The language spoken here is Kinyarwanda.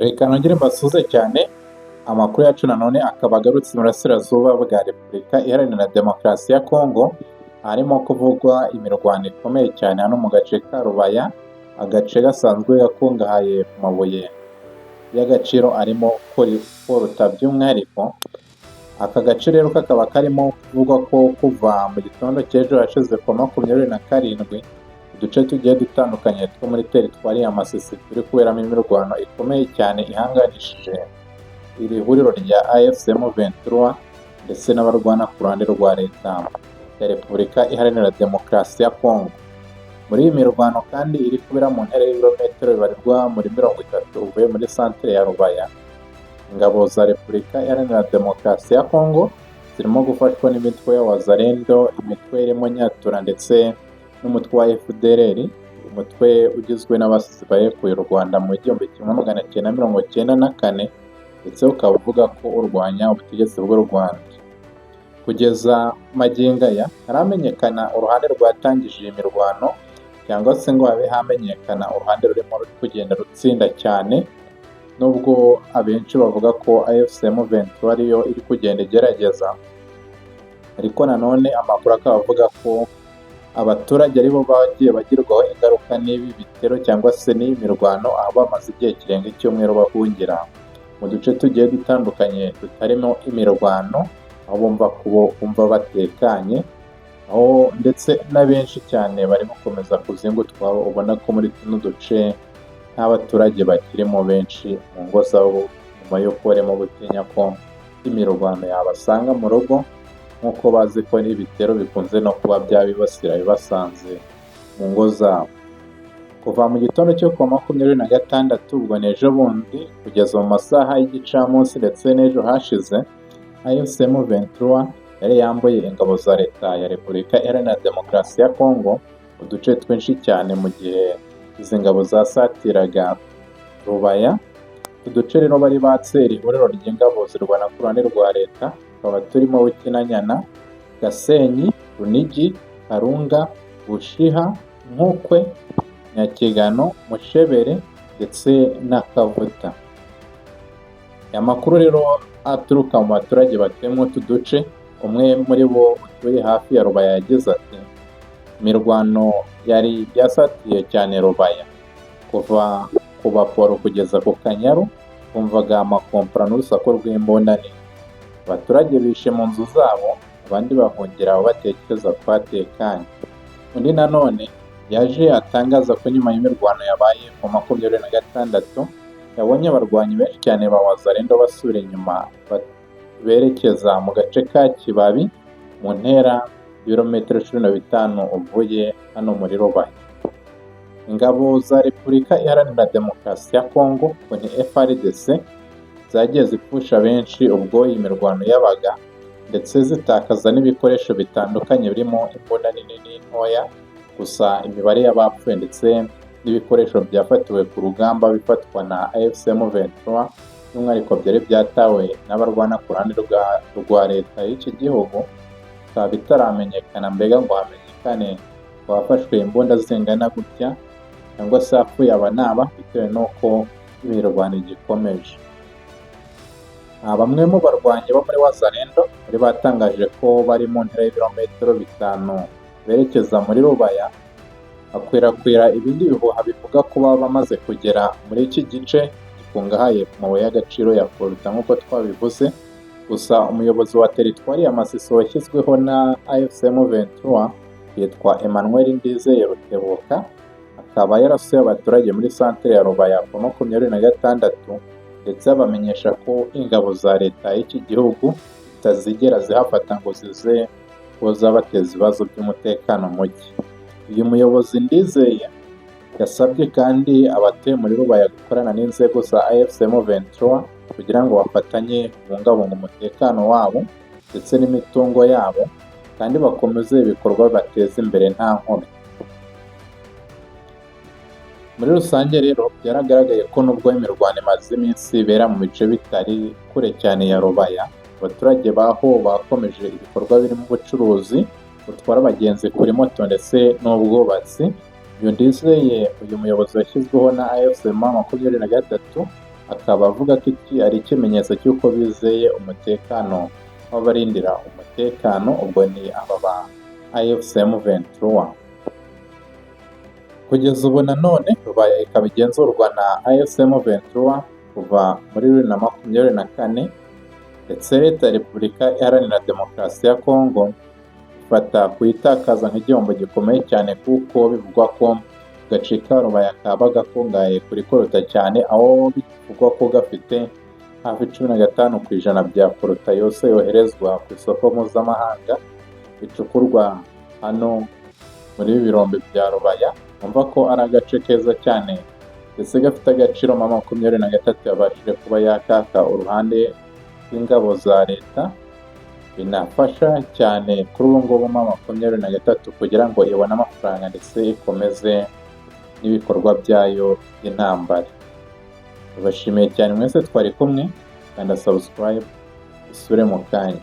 Reka nongere mbasuhuze cyane, amakuru yacu nanone akaba agarutse iburasirazuba bwa Repubulika Iharanira Demokarasi ya Kongo, harimo kuvugwa imirwano ikomeye cyane hano mu gace ka Rubaya, agace gasanzwe gakungahaye ku mabuye y'agaciro arimo koruta by'umwihariko. Aka gace rero kakaba karimo kuvugwa ko kuva mu gitondo cy'ejo hashize ku wa 27 uduce tugiye dutandukanye two muri teritwari ya Masisi turi kuberamo imirwano ikomeye cyane ihanganishije iri huriro rya AFC M23 ndetse n'abarwana ku ruhande rwa leta ya Repubulika Iharanira Demokarasi ya Kongo. Muri iyi mirwano kandi iri kubera mu ntera y'ibirometero bibarirwa muri 30 uvuye muri santere ya Rubaya, ingabo za Repubulika Iharanira Demokarasi ya Kongo zirimo gufashwa n'imitwe ya Wazalendo, imitwe irimo Nyatura ndetse n'umutwe wa FDLR, umutwe ugizwe n'abasizi barekuye u Rwanda mu 1994 ndetse ukaba uvuga ko urwanya ubutegetsi bw'u Rwanda. Kugeza magingo aya haramenyekana uruhande rwatangije iyi mirwano cyangwa se ngo habe hamenyekana uruhande rurimo kugenda rutsinda cyane, nubwo abenshi bavuga ko AFC M23 ariyo iri kugenda igerageza, ariko nanone amakuru akaba avuga ko abaturage aribo bagiye bagirwaho ingaruka n'ibi bitero cyangwa se n'iyi mirwano, aho bamaze igihe kirenga icyumweru bahungira mu duce tugiye dutandukanye tutarimo imirwano, aho bumva batekanye, aho ndetse na benshi cyane bari gukomeza kuzinga utwabo. Ubona ko muri tuno duce nta baturage bakirimo benshi mu ngo zabo, nyuma y'uko barimo gutinya ko imirwano yabasanga mu rugo, nk'uko bazi ko n'ibitero bikunze no kuba byabibasira bibasanze mu ngo zabo. Kuva mu gitondo cyo ku wa 26 ubwo n'ejo bundi kugeza mu masaha y'igicamunsi ndetse n'ejo hashize, AFC M23 yari yambuye ingabo za leta ya Repubulika Iharanira Demokarasi ya Kongo uduce twinshi cyane mu gihe izi ngabo zasatiraga Rubaya. Uduce rero bari batsera ihuriro ry'ingabo zirwana ku ruhande rwa leta tukaba turimo Bukinanyana, Gasenyi, Runigi, Karunga, Bushiha, Nkukwe, Nyakigano, Mushebere ndetse na Kavuta. Aya makuru rero aturuka mu baturage batuye muri utu duce, umwe muri bo utuye hafi ya Rubaya yagize ati imirwano yari yasatiye cyane Rubaya, kuva ku Baporo kugeza ku Kanyaru bumvaga amakompara n'urusaku rw'imbundane. Abaturage bishe mu nzu zabo, abandi bahungira aho batekereza ko hatekanye. Undi nanone yaje atangaza ko nyuma y'imirwano yabaye ku wa 26 yabonye abarwanyi benshi cyane ba Wazalendo basubira inyuma berekeza mu gace ka Kibabi mu ntera ibirometero 15 uvuye hano muri Rubaya. Ingabo za Repubulika Iharanira Demokarasi ya Kongo ni FARDC zagiye zipfusha benshi ubwo iyi mirwano yabaga, ndetse zitakaza n'ibikoresho bitandukanye birimo imbunda nini n'intoya. Gusa imibare y'abapfuye ndetse n'ibikoresho byafatiwe ku rugamba bifatwa na AFC M23 by'umwihariko byari byatawe n'abarwana ku ruhande rwa leta y'iki gihugu bikaba bitaramenyekana, mbega ngo hamenyekane abafashwe imbunda zingana gutya cyangwa se hapfuye aba n'aba, bitewe n'uko imirwano igikomeje. Bamwe mu barwanyi bo muri Wazalendo bari batangaje ko bari mu ntera y'ibirometero 5 berekeza muri Rubaya, bakwirakwira ibindi bihuha bivuga ko baba bamaze kugera muri iki gice gikungahaye ku mabuye y'agaciro ya koruta nk'uko twabivuze. Gusa umuyobozi wa teritwari ya Masisi washyizweho na AFC M23 yitwa Emmanuel Ndizeye Rutebuka, akaba yarasuye abaturage muri santere ya Rubaya ku wa 26 ndetse abamenyesha ko ingabo za leta y'iki gihugu zitazigera zihafata ngo zize kuza bateza ibibazo by'umutekano muke. Uyu muyobozi Ndizeye yasabye kandi abatuye muri Rubaya gukorana n'inzego za AFC M23 kugira ngo bafatanye kubungabunga umutekano wabo ndetse n'imitungo yabo, kandi bakomeze ibikorwa bateza imbere nta nkomyi. Muri rusange rero byaragaragaye ko nubwo imirwano imaze iminsi ibera mu bice bitari kure cyane ya Rubaya, abaturage baho bakomeje ibikorwa birimo ubucuruzi butwara abagenzi kuri moto ndetse n'ubwubatsi. Uyu Ndizeye, uyu muyobozi washyizweho na AFC M23 akaba avuga ko iki ari ikimenyetso cy'uko bizeye umutekano w'abarindira umutekano, ubwo ni aba ba AFC M23. Kugeza ubu nanone Rubaya ikaba igenzurwa na AFC M23 kuva muri 2024, ndetse leta ya Repubulika Iharanira Demokarasi ya Kongo ifata kuyitakaza nk'igihombo gikomeye cyane, kuko bivugwa ko agace ka Rubaya kaba gakungahaye kuri koruta cyane, aho bivugwa ko gafite hafi 15% bya koruta yose yoherezwa ku isoko mpuzamahanga bicukurwa hano muri ibi birombe bya Rubaya. Umva ko ari agace keza cyane ndetse gafite agaciro. M23 yabashije kuba yakaka uruhande rw'ingabo za leta, binafasha cyane kuri ubu ngubu M23 kugira ngo ibone amafaranga ndetse ikomeze n'ibikorwa byayo by'intambara. Bashimiye cyane mwese twari kumwe, kanda subscribe isure mu kanya.